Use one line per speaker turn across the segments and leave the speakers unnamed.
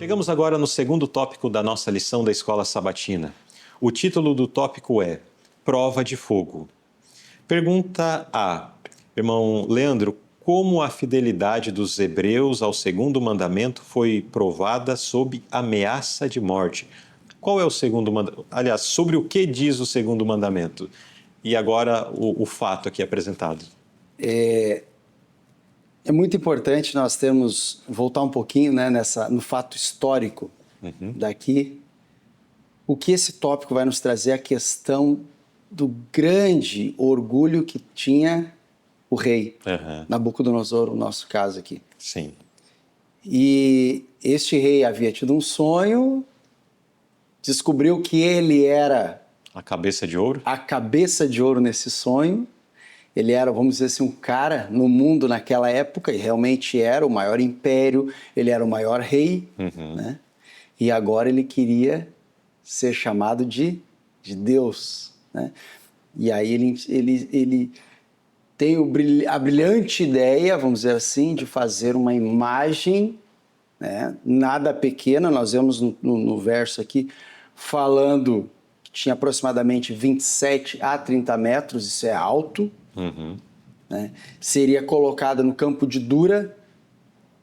Chegamos agora no segundo tópico da nossa lição da Escola Sabatina. O título do tópico é Prova de Fogo. Pergunta A. Irmão Leandro, como a fidelidade dos hebreus ao segundo mandamento foi provada sob ameaça de morte? Qual é o segundo mandamento? Aliás, sobre o que diz o segundo mandamento? E agora o fato aqui apresentado.
É muito importante nós voltar um pouquinho, né, no fato histórico daqui. O que esse tópico vai nos trazer é a questão do grande orgulho que tinha o rei Nabucodonosor, o nosso caso aqui.
Sim.
E este rei havia tido um sonho, descobriu que ele era
a cabeça de ouro.
A cabeça de ouro nesse sonho. Ele era, vamos dizer assim, um cara no mundo naquela época, e realmente era o maior império, ele era o maior rei, né? E agora ele queria ser chamado de Deus, né? E aí ele tem a brilhante ideia, vamos dizer assim, de fazer uma imagem, né, nada pequena. Nós vemos no verso aqui, falando que tinha aproximadamente 27 a 30 metros, isso é alto, né? Seria colocada no campo de Dura,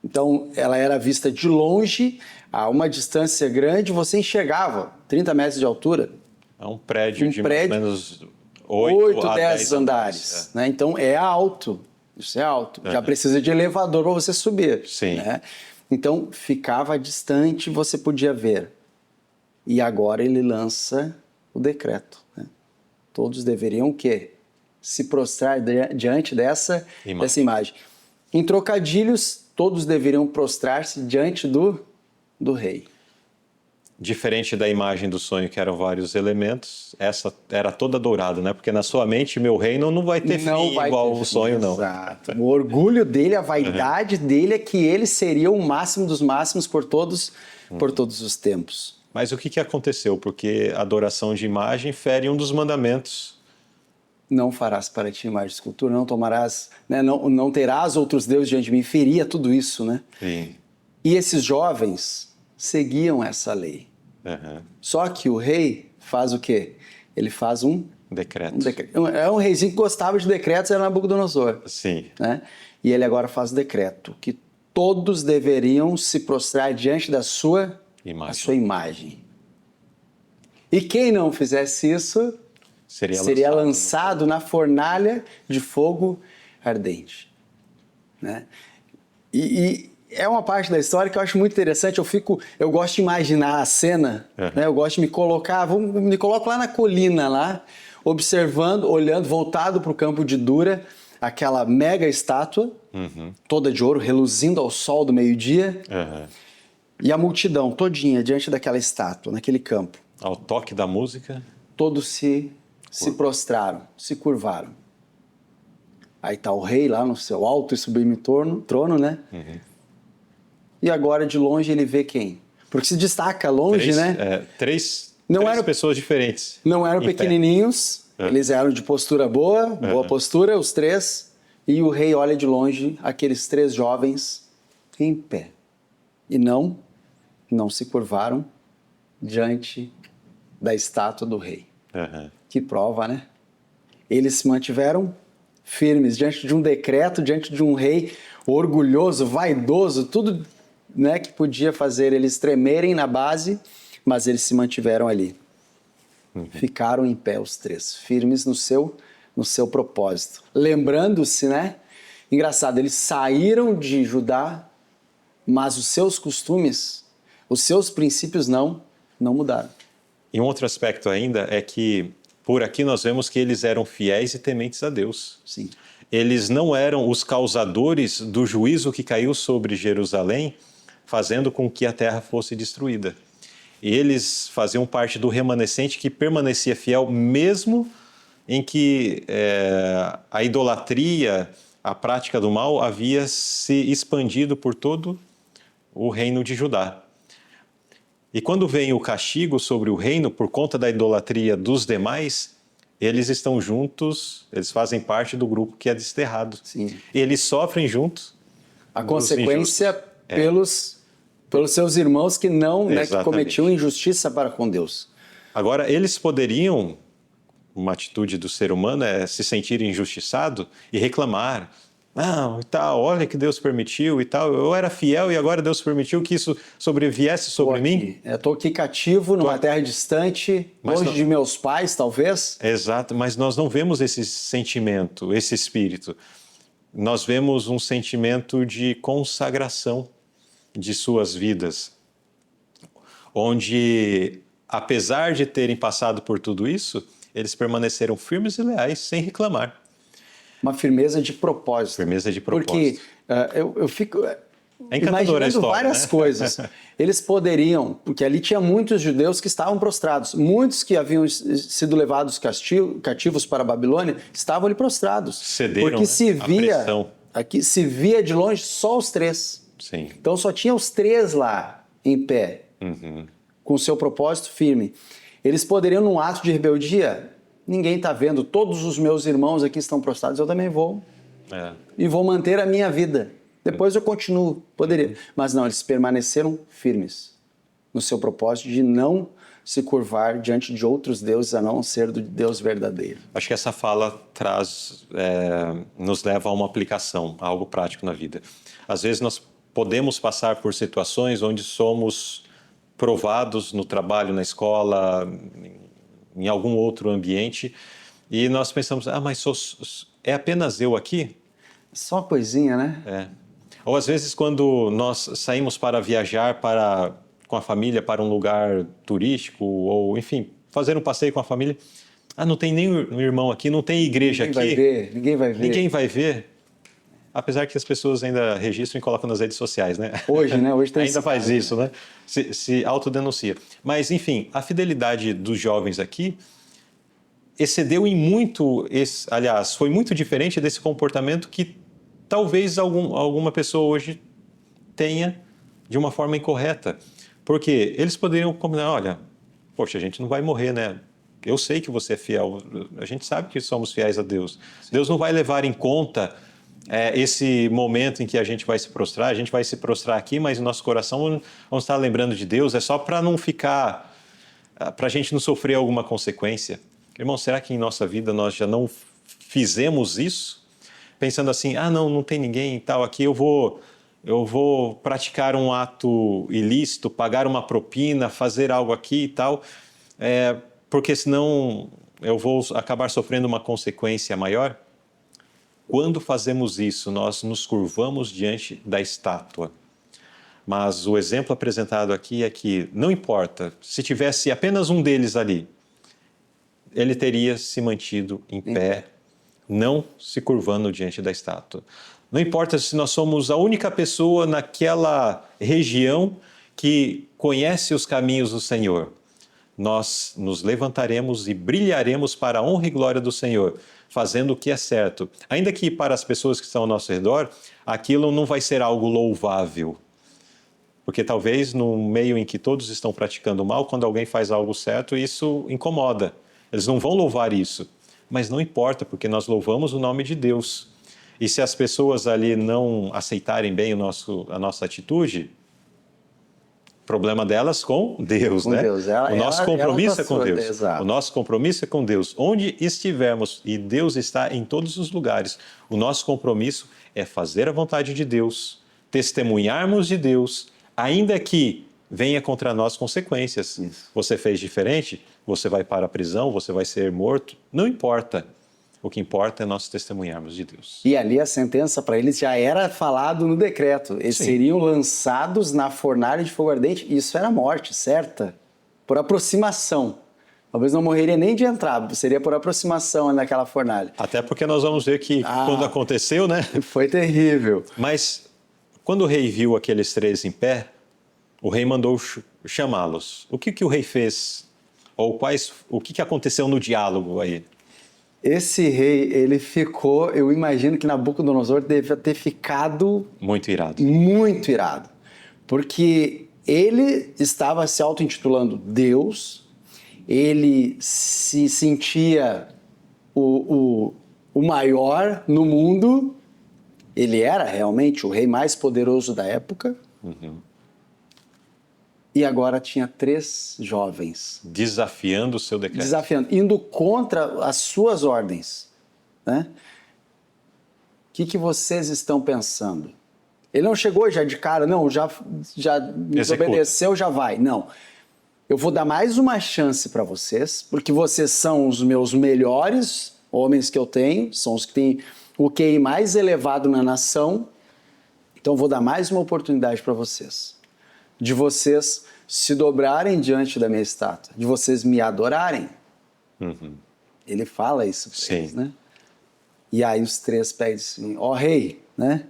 então ela era vista de longe, a uma distância grande, você enxergava 30 metros de altura.
É um prédio de mais ou menos 8 a 10
andares. Né? Então é alto, isso é alto. Já precisa de elevador para você subir.
Sim.
Né? Então ficava distante, você podia ver. E agora ele lança o decreto. Né? Todos deveriam o quê? Se prostrar diante dessa imagem. Em trocadilhos, todos deveriam prostrar-se diante do rei.
Diferente da imagem do sonho, que eram vários elementos, essa era toda dourada, né? Porque na sua mente, meu reino não vai ter fim igual o sonho, não.
Exato. O orgulho dele, a vaidade dele é que ele seria o máximo dos máximos por todos os tempos.
Mas o que aconteceu? Porque a adoração de imagem fere um dos mandamentos.
Não farás para ti imagem de escultura, não tomarás, né, não terás outros deuses diante de mim, feria tudo isso, né?
Sim.
E esses jovens seguiam essa lei. Só que o rei faz o quê? Ele faz um
decreto.
É um reizinho que gostava de decretos, era Nabucodonosor.
Sim.
Né? E ele agora faz o decreto, que todos deveriam se prostrar diante da sua imagem. E quem não fizesse isso seria lançado na fornalha de fogo ardente. Né? E é uma parte da história que eu acho muito interessante. Eu gosto de imaginar a cena, né? Eu gosto de me coloco lá na colina, lá, observando, olhando, voltado para o campo de Dura, aquela mega estátua, toda de ouro, reluzindo ao sol do meio-dia, e a multidão todinha diante daquela estátua, naquele campo.
Ao toque da música.
Todos se prostraram, se curvaram. Aí está o rei lá no seu alto e sublime trono, né? E agora de longe ele vê quem? Porque se destaca longe, né?
Três pessoas diferentes.
Não eram pequenininhos, eles eram de postura boa postura, os três. E o rei olha de longe aqueles três jovens em pé. E não se curvaram diante da estátua do rei. Que prova, né? Eles se mantiveram firmes diante de um decreto, diante de um rei orgulhoso, vaidoso, tudo, né, que podia fazer eles tremerem na base, mas eles se mantiveram ali. Ficaram em pé os três, firmes no seu propósito. Lembrando-se, né? Engraçado, eles saíram de Judá, mas os seus costumes, os seus princípios não mudaram.
E um outro aspecto ainda é que por aqui nós vemos que eles eram fiéis e tementes a Deus.
Sim.
Eles não eram os causadores do juízo que caiu sobre Jerusalém, fazendo com que a terra fosse destruída. Eles faziam parte do remanescente que permanecia fiel mesmo em que a idolatria, a prática do mal havia se expandido por todo o reino de Judá. E quando vem o castigo sobre o reino por conta da idolatria dos demais, eles estão juntos, eles fazem parte do grupo que é desterrado.
Sim.
Eles sofrem juntos.
A consequência Pelos seus irmãos que não, né, que
Exatamente.
cometiam injustiça para com Deus.
Agora, eles poderiam, uma atitude do ser humano é se sentir injustiçado e reclamar. Não, e tal, olha que Deus permitiu e tal. Eu era fiel e agora Deus permitiu que isso sobreviesse sobre mim.
Estou aqui cativo numa terra distante, longe de meus pais, talvez.
Exato, mas nós não vemos esse sentimento, esse espírito. Nós vemos um sentimento de consagração de suas vidas, onde, apesar de terem passado por tudo isso, eles permaneceram firmes e leais, sem reclamar.
Uma firmeza de propósito.
Firmeza de propósito.
Porque eu fico
encantadora a
imaginando
história,
várias
né?
coisas. Eles poderiam, porque ali tinha muitos judeus que estavam prostrados, muitos que haviam sido levados cativos para a Babilônia estavam ali prostrados.
Cederam,
porque
né?
Aqui se via de longe só os 3.
Sim.
Então só tinha os 3 lá em pé, com o seu propósito firme. Eles poderiam, num ato de rebeldia, ninguém está vendo, todos os meus irmãos aqui estão prostrados, eu também vou. E vou manter a minha vida. Depois eu continuo, poderia. Mas não, eles permaneceram firmes no seu propósito de não se curvar diante de outros deuses, a não ser do Deus verdadeiro.
Acho que essa fala nos leva a uma aplicação, a algo prático na vida. Às vezes nós podemos passar por situações onde somos provados no trabalho, na escola, em algum outro ambiente, e nós pensamos, mas é apenas eu aqui?
Só coisinha, né?
Ou às vezes quando nós saímos para viajar com a família para um lugar turístico, ou enfim, fazer um passeio com a família, não tem nenhum irmão aqui, não tem igreja aqui.
Ninguém vai ver.
Ninguém vai ver. Apesar que as pessoas ainda registram e colocam nas redes sociais, né?
Hoje, né? Hoje tem
ainda faz isso, né? Se autodenuncia. Mas, enfim, a fidelidade dos jovens aqui excedeu em muito, aliás, foi muito diferente desse comportamento que talvez alguma pessoa hoje tenha de uma forma incorreta. Porque eles poderiam combinar, olha, poxa, a gente não vai morrer, né? Eu sei que você é fiel, a gente sabe que somos fiéis a Deus. Sim. Deus não vai levar em conta esse momento em que a gente vai se prostrar aqui, mas no nosso coração vamos estar lembrando de Deus, é só para não ficar, para a gente não sofrer alguma consequência. Irmão, será que em nossa vida nós já não fizemos isso? Pensando assim, não tem ninguém e tal, aqui eu vou praticar um ato ilícito, pagar uma propina, fazer algo aqui e tal, porque senão eu vou acabar sofrendo uma consequência maior. Quando fazemos isso, nós nos curvamos diante da estátua. Mas o exemplo apresentado aqui é que não importa, se tivesse apenas um deles ali, ele teria se mantido em pé, não se curvando diante da estátua. Não importa se nós somos a única pessoa naquela região que conhece os caminhos do Senhor. Nós nos levantaremos e brilharemos para a honra e glória do Senhor, fazendo o que é certo. Ainda que para as pessoas que estão ao nosso redor, aquilo não vai ser algo louvável. Porque talvez no meio em que todos estão praticando mal, quando alguém faz algo certo, isso incomoda. Eles não vão louvar isso. Mas não importa, porque nós louvamos o nome de Deus. E se as pessoas ali não aceitarem bem a nossa atitude, problema delas com Deus, né?
Deus.
O nosso compromisso é com Deus.
Exato.
O nosso compromisso é com Deus. Onde estivermos, e Deus está em todos os lugares, o nosso compromisso é fazer a vontade de Deus, testemunharmos de Deus, ainda que venha contra nós consequências.
Isso.
Você fez diferente, você vai para a prisão, você vai ser morto, não importa. O que importa é nós testemunharmos de Deus.
E ali a sentença para eles já era falado no decreto. Eles seriam lançados na fornalha de fogo ardente. Isso era morte, certa? Por aproximação. Talvez não morreria nem de entrar, seria por aproximação naquela fornalha.
Até porque nós vamos ver que quando aconteceu, né?
Foi terrível.
Mas quando o rei viu aqueles 3 em pé, o rei mandou chamá-los. O que o rei fez? Ou o que aconteceu no diálogo aí?
Esse rei, ele ficou, eu imagino que Nabucodonosor deve ter ficado...
Muito irado.
Muito irado. Porque ele estava se auto-intitulando Deus, ele se sentia o maior no mundo, ele era realmente o rei mais poderoso da época. E agora tinha 3 jovens.
Desafiando o seu decreto.
Desafiando, indo contra as suas ordens. Né? O que vocês estão pensando? Ele não chegou já de cara, não, já desobedeceu, já vai. Não. Eu vou dar mais uma chance para vocês, porque vocês são os meus melhores homens que eu tenho, são os que têm o QI mais elevado na nação. Então eu vou dar mais uma oportunidade para vocês. De vocês se dobrarem diante da minha estátua, de vocês me adorarem.
Uhum.
Ele fala isso para eles, né? E aí os 3 pedem assim, ó rei, né?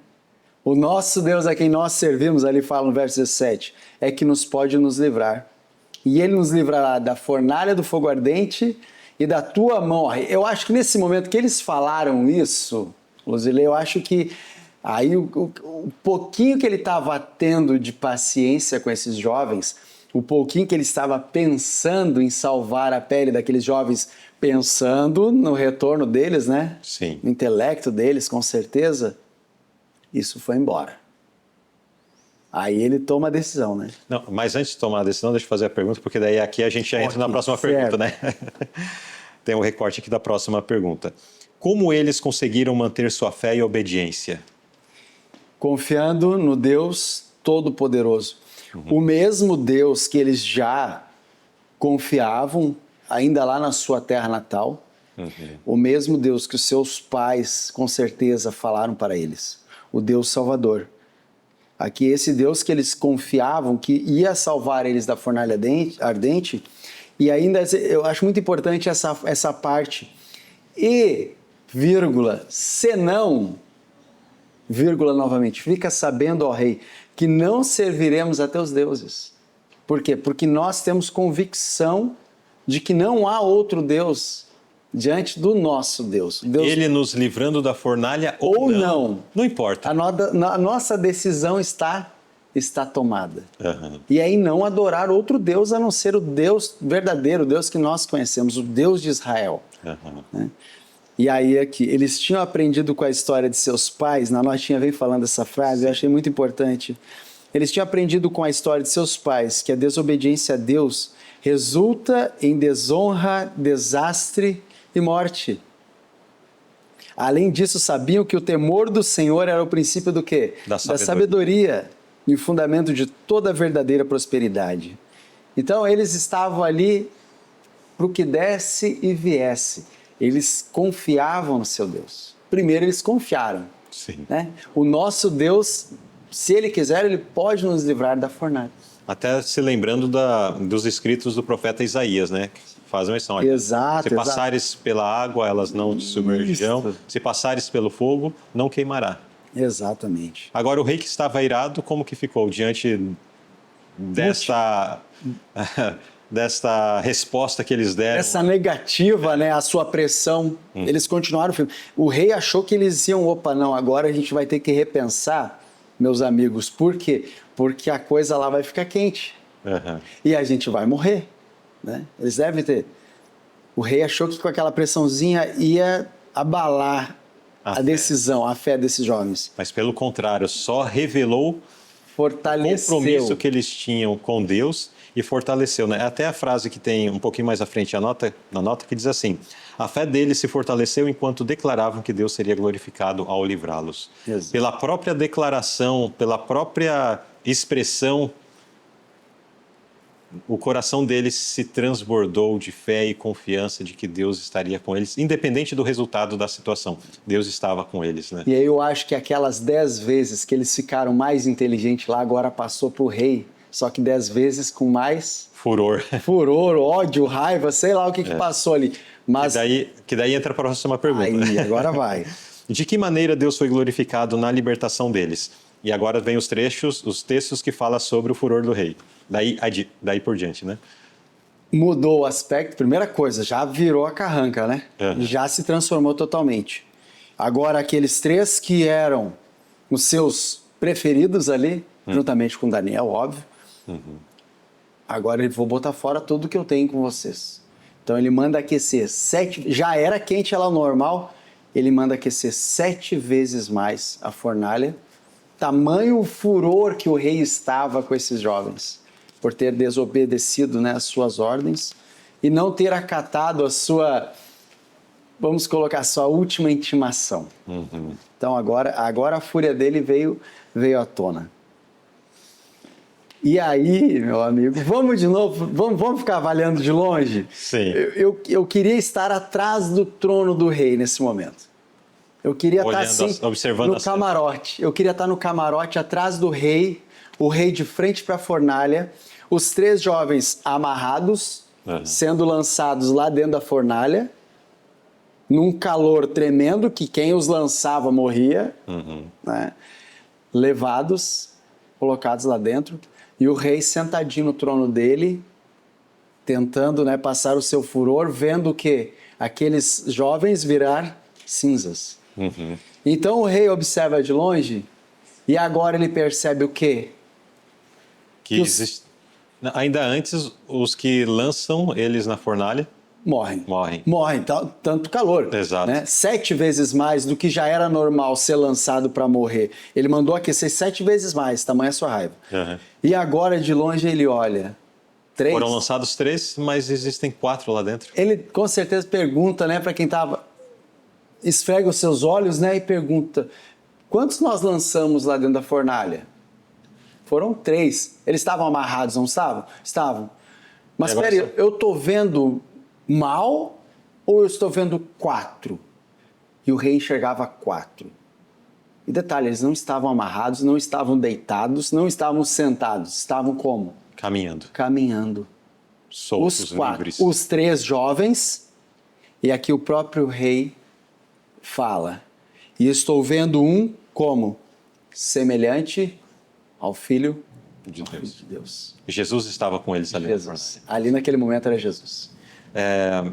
O nosso Deus a quem nós servimos, ali fala no verso 17, é que nos pode nos livrar. E ele nos livrará da fornalha do fogo ardente e da tua mão, ó rei. Eu acho que nesse momento que eles falaram isso, Luzilei, eu acho que aí o pouquinho que ele estava tendo de paciência com esses jovens, o pouquinho que ele estava pensando em salvar a pele daqueles jovens, pensando no retorno deles, né?
Sim.
No intelecto deles, com certeza, isso foi embora. Aí ele toma a decisão, né?
Não, mas antes de tomar a decisão, deixa eu fazer a pergunta, porque daí aqui a gente já entra na próxima pergunta, né? Tem um recorte aqui da próxima pergunta. Como eles conseguiram manter sua fé e obediência?
Confiando no Deus Todo-Poderoso. O mesmo Deus que eles já confiavam, ainda lá na sua terra natal, o mesmo Deus que os seus pais, com certeza, falaram para eles. O Deus Salvador. Aqui, esse Deus que eles confiavam, que ia salvar eles da fornalha ardente, e ainda, eu acho muito importante essa parte, e, vírgula, senão, vírgula novamente, fica sabendo, ó rei, que não serviremos a teus deuses. Por quê? Porque nós temos convicção de que não há outro Deus diante do nosso Deus.
Ele nos livrando da fornalha ou não. Não importa.
A nossa decisão está tomada.
Uhum.
E aí não adorar outro Deus a não ser o Deus verdadeiro, o Deus que nós conhecemos, o Deus de Israel.
Uhum.
Né? E aí aqui, eles tinham aprendido com a história de seus pais, na notinha vem falando essa frase, eu achei muito importante. Eles tinham aprendido com a história de seus pais que a desobediência a Deus resulta em desonra, desastre e morte. Além disso, sabiam que o temor do Senhor era o princípio do quê? Da sabedoria e o fundamento de toda a verdadeira prosperidade. Então, eles estavam ali para o que desse e viesse. Eles confiavam no seu Deus. Primeiro, eles confiaram.
Sim.
Né? O nosso Deus, se Ele quiser, Ele pode nos livrar da fornalha.
Até se lembrando dos escritos do profeta Isaías, né? Fazem menção. Olha,
exato.
Se passares pela água, elas não te submergirão. Se passares pelo fogo, não queimará.
Exatamente.
Agora, o rei que estava irado, como que ficou diante desta resposta que eles deram?
Essa negativa, né, a sua pressão, eles continuaram firmes. O rei achou que eles iam, opa, não, agora a gente vai ter que repensar, meus amigos. Por quê? Porque a coisa lá vai ficar quente.
Uhum.
E a gente vai morrer. Né? Eles devem ter. O rei achou que com aquela pressãozinha ia abalar a decisão, a fé desses jovens.
Mas pelo contrário, só revelou
fortaleceu
o compromisso que eles tinham com Deus e fortaleceu. Né? Até a frase que tem um pouquinho mais à frente na nota que diz assim: a fé deles se fortaleceu enquanto declaravam que Deus seria glorificado ao livrá-los.
Exato.
Pela própria declaração, pela própria expressão, o coração deles se transbordou de fé e confiança de que Deus estaria com eles, independente do resultado da situação. Deus estava com eles, né?
E aí eu acho que aquelas 10 vezes que eles ficaram mais inteligentes lá, agora passou para o rei, só que 10 vezes com mais...
Furor.
Furor, ódio, raiva, sei lá o que passou ali. Mas...
Que daí entra a próxima pergunta.
Aí, agora vai.
De que maneira Deus foi glorificado na libertação deles? E agora vem os textos que falam sobre o furor do rei. Daí por diante, né?
Mudou o aspecto, primeira coisa, já virou a carranca, né?
Uhum.
Já se transformou totalmente. Agora, aqueles 3 que eram os seus preferidos ali, juntamente com Daniel, óbvio, agora ele vou botar fora tudo que eu tenho com vocês. Então ele manda aquecer 7, já era quente ela normal, ele manda aquecer 7 vezes mais a fornalha, tamanho furor que o rei estava com esses jovens. por ter desobedecido, né, as suas ordens e não ter acatado a sua, vamos colocar, a sua última intimação. Então agora a fúria dele veio à tona. E aí, meu amigo, vamos de novo, vamos ficar avaliando de longe?
Sim.
Eu queria estar atrás do trono do rei nesse momento. Eu queria estar assim,
observando
no camarote. Eu queria estar no camarote atrás do rei, o rei de frente para a fornalha, os 3 jovens amarrados, sendo lançados lá dentro da fornalha, num calor tremendo, que quem os lançava morria, né? Levados, colocados lá dentro, e o rei sentadinho no trono dele, tentando, né, passar o seu furor, vendo que aqueles jovens virar cinzas. Então o rei observa de longe e agora ele percebe o quê?
Que ainda antes, os que lançam eles na fornalha
Morrem, tanto calor.
Exato.
Né? 7 vezes mais do que já era normal ser lançado para morrer. Ele mandou aquecer 7 vezes mais, tamanha a sua raiva. E agora de longe ele olha. 3.
Foram lançados 3, mas existem 4 lá dentro.
Ele com certeza pergunta, né, para quem estava, esfrega os seus olhos, né, e pergunta: quantos nós lançamos lá dentro da fornalha? Foram 3. Eles estavam amarrados, não estavam? Estavam. Mas peraí, eu estou vendo mal ou eu estou vendo 4? E o rei enxergava 4. E detalhe, eles não estavam amarrados, não estavam deitados, não estavam sentados. Estavam como? Caminhando.
Soltos,
os 4,
livres.
Os 3 jovens, e aqui o próprio rei fala: e estou vendo um como? Semelhante ao Filho de Deus.
Jesus estava com eles ali.
Jesus. Ali naquele momento era Jesus.
É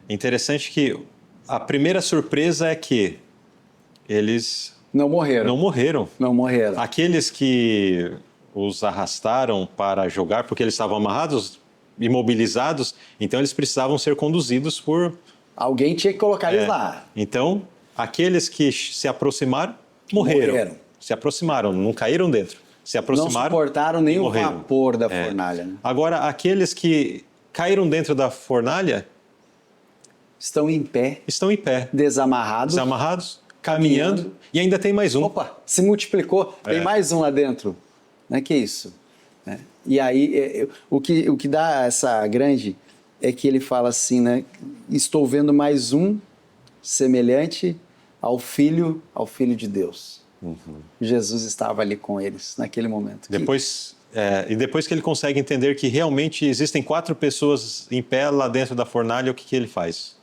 interessante que a primeira surpresa é que eles
não morreram.
Aqueles que os arrastaram para jogar, porque eles estavam amarrados, imobilizados, então eles precisavam ser conduzidos por...
Alguém tinha que colocar eles lá.
Então, aqueles que se aproximaram, morreram. Se aproximaram, não caíram dentro. Se aproximaram,
não suportaram nem o vapor da fornalha. Né?
Agora, aqueles que caíram dentro da fornalha...
Estão em pé. Desamarrados.
Caminhando. E ainda tem mais um.
Opa, se multiplicou. Tem mais um lá dentro. Não é que isso? E aí, o que dá essa grande é que ele fala assim, né? Estou vendo mais um semelhante ao Filho de Deus. Jesus estava ali com eles naquele momento.
Depois que ele consegue entender que realmente existem 4 pessoas em pé lá dentro da fornalha, o que ele faz?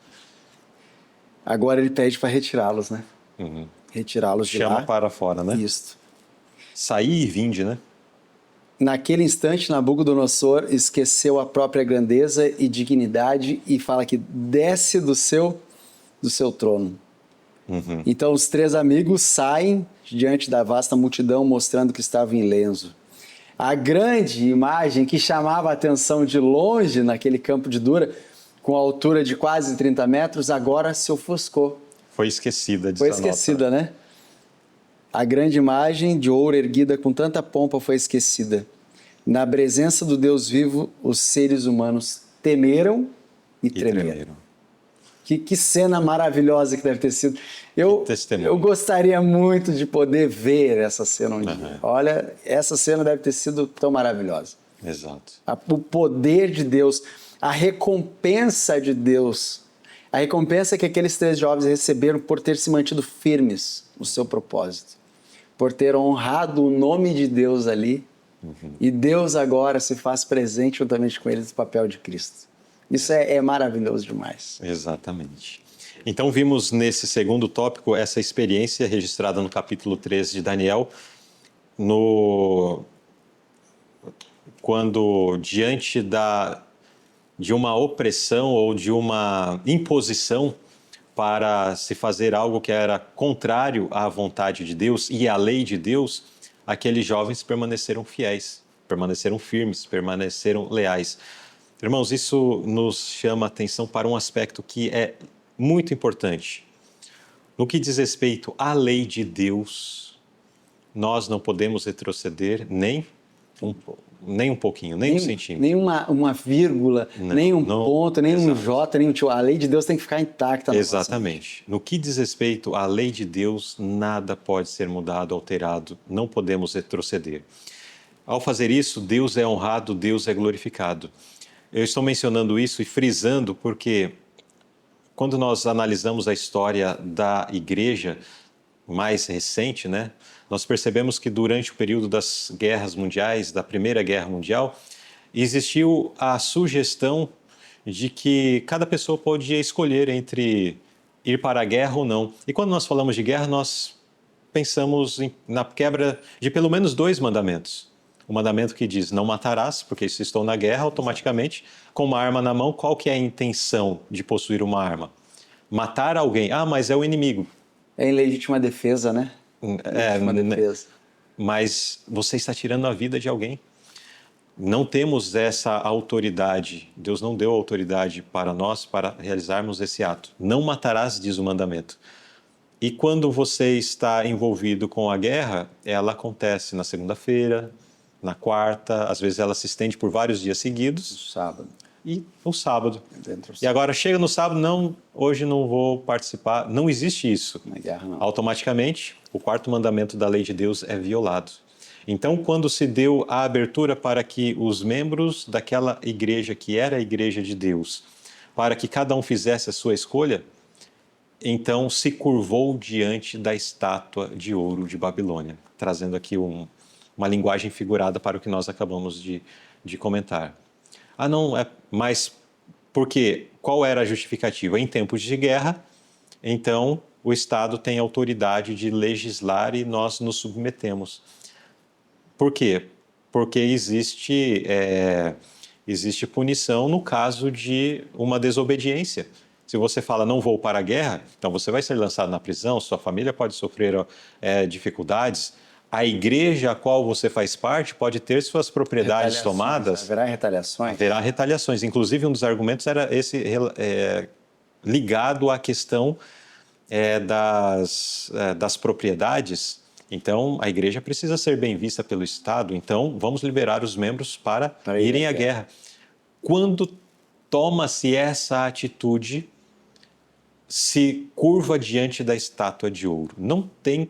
Agora ele pede para retirá-los, né? Retirá-los de lá.
Chama para fora, né?
Isso.
Saí e vinde, né?
Naquele instante, Nabucodonosor esqueceu a própria grandeza e dignidade e fala que desce do seu trono. Então os 3 amigos saem diante da vasta multidão mostrando que estavam em lenço. A grande imagem que chamava a atenção de longe naquele campo de Dura, com a altura de quase 30 metros, agora se ofuscou.
Foi esquecida.
Foi esquecida, né? A grande imagem de ouro erguida com tanta pompa foi esquecida. Na presença do Deus vivo, os seres humanos temeram e tremeram. Que cena maravilhosa que deve ter sido. Eu gostaria muito de poder ver essa cena um dia. Olha, essa cena deve ter sido tão maravilhosa.
Exato.
O poder de Deus, a recompensa de Deus, a recompensa que aqueles 3 jovens receberam por ter se mantido firmes no seu propósito, por ter honrado o nome de Deus ali, e Deus agora se faz presente juntamente com eles no papel de Cristo. Isso é maravilhoso demais.
Exatamente. Então vimos nesse segundo tópico essa experiência registrada no capítulo 13 de Daniel, quando diante de uma opressão ou de uma imposição para se fazer algo que era contrário à vontade de Deus e à lei de Deus, aqueles jovens permaneceram fiéis, permaneceram firmes, permaneceram leais. Irmãos, isso nos chama a atenção para um aspecto que é muito importante. No que diz respeito à lei de Deus, nós não podemos retroceder nem Nem um pouquinho, nem um centímetro.
Nem uma vírgula, nem um ponto, nem um J, nem um tio. A lei de Deus tem que ficar intacta.
Exatamente. No que diz respeito à lei de Deus, nada pode ser mudado, alterado. Não podemos retroceder. Ao fazer isso, Deus é honrado, Deus é glorificado. Eu estou mencionando isso e frisando porque quando nós analisamos a história da igreja mais recente, né, nós percebemos que durante o período das guerras mundiais, da Primeira Guerra Mundial, existiu a sugestão de que cada pessoa podia escolher entre ir para a guerra ou não. E quando nós falamos de guerra, nós pensamos na quebra de pelo menos 2 mandamentos. O mandamento que diz não matarás, porque se estou na guerra, automaticamente, com uma arma na mão, qual que é a intenção de possuir uma arma? Matar alguém. Ah, mas é o inimigo.
É em legítima defesa, né? Legítima defesa.
Mas você está tirando a vida de alguém. Não temos essa autoridade. Deus não deu autoridade para nós para realizarmos esse ato. Não matarás, diz o mandamento. E quando você está envolvido com a guerra, ela acontece na segunda-feira, na quarta, às vezes ela se estende por vários dias seguidos.
No sábado.
E no sábado. E agora chega no sábado, não, hoje não vou participar. Não existe isso.
Na guerra, não.
Automaticamente, o 4º mandamento da lei de Deus é violado. Então, quando se deu a abertura para que os membros daquela igreja, que era a igreja de Deus, para que cada um fizesse a sua escolha, então se curvou diante da estátua de ouro de Babilônia, trazendo aqui uma linguagem figurada para o que nós acabamos de comentar. Ah, não, mas por quê? Qual era a justificativa? Em tempos de guerra, então o Estado tem autoridade de legislar e nós nos submetemos. Por quê? Porque existe punição no caso de uma desobediência. Se você fala, não vou para a guerra, então você vai ser lançado na prisão, sua família pode sofrer dificuldades. A igreja a qual você faz parte pode ter suas propriedades tomadas.
Haverá retaliações?
Haverá retaliações. Inclusive, um dos argumentos era esse ligado à questão das propriedades. Então, a igreja precisa ser bem vista pelo Estado. Então, vamos liberar os membros para irem à guerra. Quando toma-se essa atitude, se curva diante da estátua de ouro. Não tem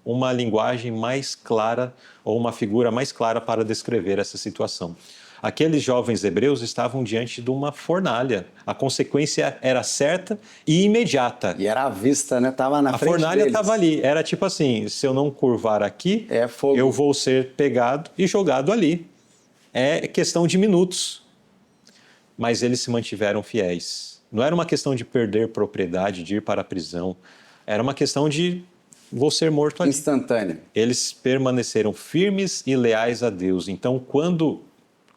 uma linguagem mais clara ou uma figura mais clara para descrever essa situação. Aqueles jovens hebreus estavam diante de uma fornalha. A consequência era certa e imediata.
E era à vista, né? Estava na frente deles.
A fornalha estava ali. Era tipo assim, se eu não curvar aqui, eu vou ser pegado e jogado ali. É questão de minutos. Mas eles se mantiveram fiéis. Não era uma questão de perder propriedade, de ir para a prisão. Era uma questão de vou ser morto ali.
Instantâneo.
Eles permaneceram firmes e leais a Deus. Então, quando,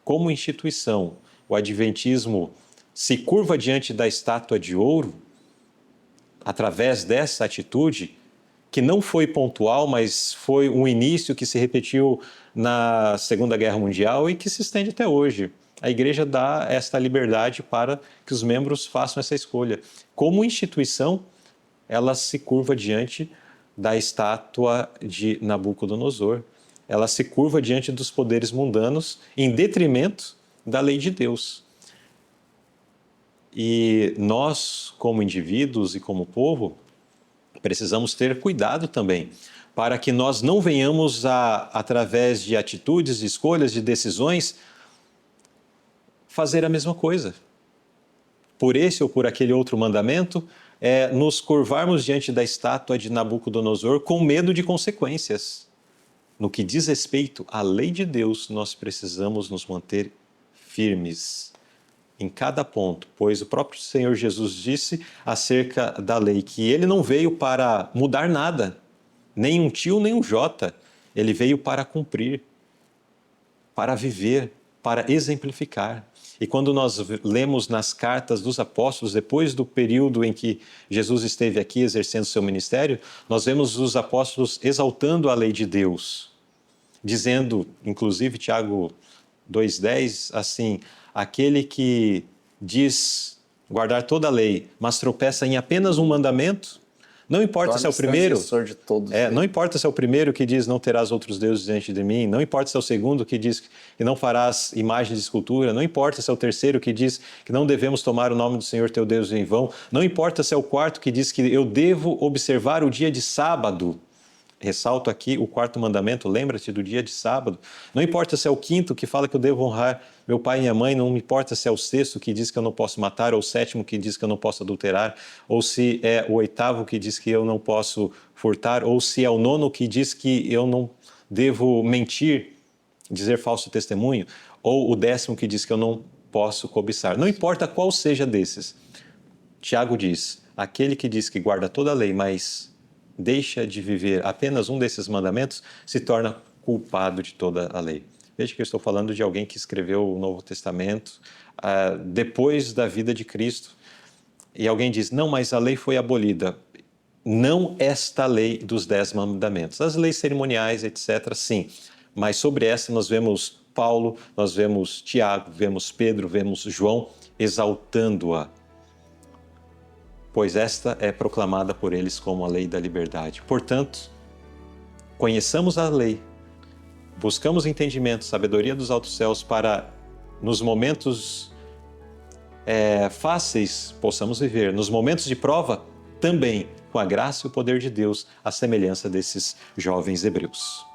como instituição, o adventismo se curva diante da estátua de ouro, através dessa atitude, que não foi pontual, mas foi um início que se repetiu na Segunda Guerra Mundial e que se estende até hoje. A igreja dá esta liberdade para que os membros façam essa escolha. Como instituição, ela se curva diante da estátua de Nabucodonosor. Ela se curva diante dos poderes mundanos em detrimento da lei de Deus. E nós, como indivíduos e como povo, precisamos ter cuidado também, para que nós não venhamos através de atitudes, de escolhas, de decisões, fazer a mesma coisa. Por esse ou por aquele outro mandamento, nos curvarmos diante da estátua de Nabucodonosor com medo de consequências. No que diz respeito à lei de Deus, nós precisamos nos manter firmes em cada ponto, pois o próprio Senhor Jesus disse acerca da lei que ele não veio para mudar nada, nem um tio, nem um jota. Ele veio para cumprir, para viver, para exemplificar. E quando nós lemos nas cartas dos apóstolos, depois do período em que Jesus esteve aqui exercendo seu ministério, nós vemos os apóstolos exaltando a lei de Deus, dizendo, inclusive Tiago 2,10, assim, aquele que diz guardar toda a lei, mas tropeça em apenas um mandamento, Não importa se é o primeiro.
De todos,
não importa se é o primeiro que diz não terás outros deuses diante de mim. Não importa se é o segundo que diz que não farás imagens de escultura. Não importa se é o terceiro que diz que não devemos tomar o nome do Senhor teu Deus em vão. Não importa se é o quarto que diz que eu devo observar o dia de sábado. Ressalto aqui o quarto mandamento, lembra-te do dia de sábado. Não importa se é o quinto que fala que eu devo honrar meu pai e minha mãe, não importa se é o sexto que diz que eu não posso matar, ou o sétimo que diz que eu não posso adulterar, ou se é o oitavo que diz que eu não posso furtar, ou se é o nono que diz que eu não devo mentir, dizer falso testemunho, ou o décimo que diz que eu não posso cobiçar. Não importa qual seja desses. Tiago diz, aquele que diz que guarda toda a lei, mas deixa de viver apenas um desses mandamentos, se torna culpado de toda a lei. Veja que eu estou falando de alguém que escreveu o Novo Testamento depois da vida de Cristo. E alguém diz, não, mas a lei foi abolida. Não esta lei dos 10 mandamentos. As leis cerimoniais, etc., sim. Mas sobre essa nós vemos Paulo, nós vemos Tiago, vemos Pedro, vemos João exaltando-a. Pois esta é proclamada por eles como a lei da liberdade. Portanto, conheçamos a lei, buscamos entendimento, sabedoria dos altos céus para, nos momentos fáceis, possamos viver. Nos momentos de prova, também, com a graça e o poder de Deus, à semelhança desses jovens hebreus.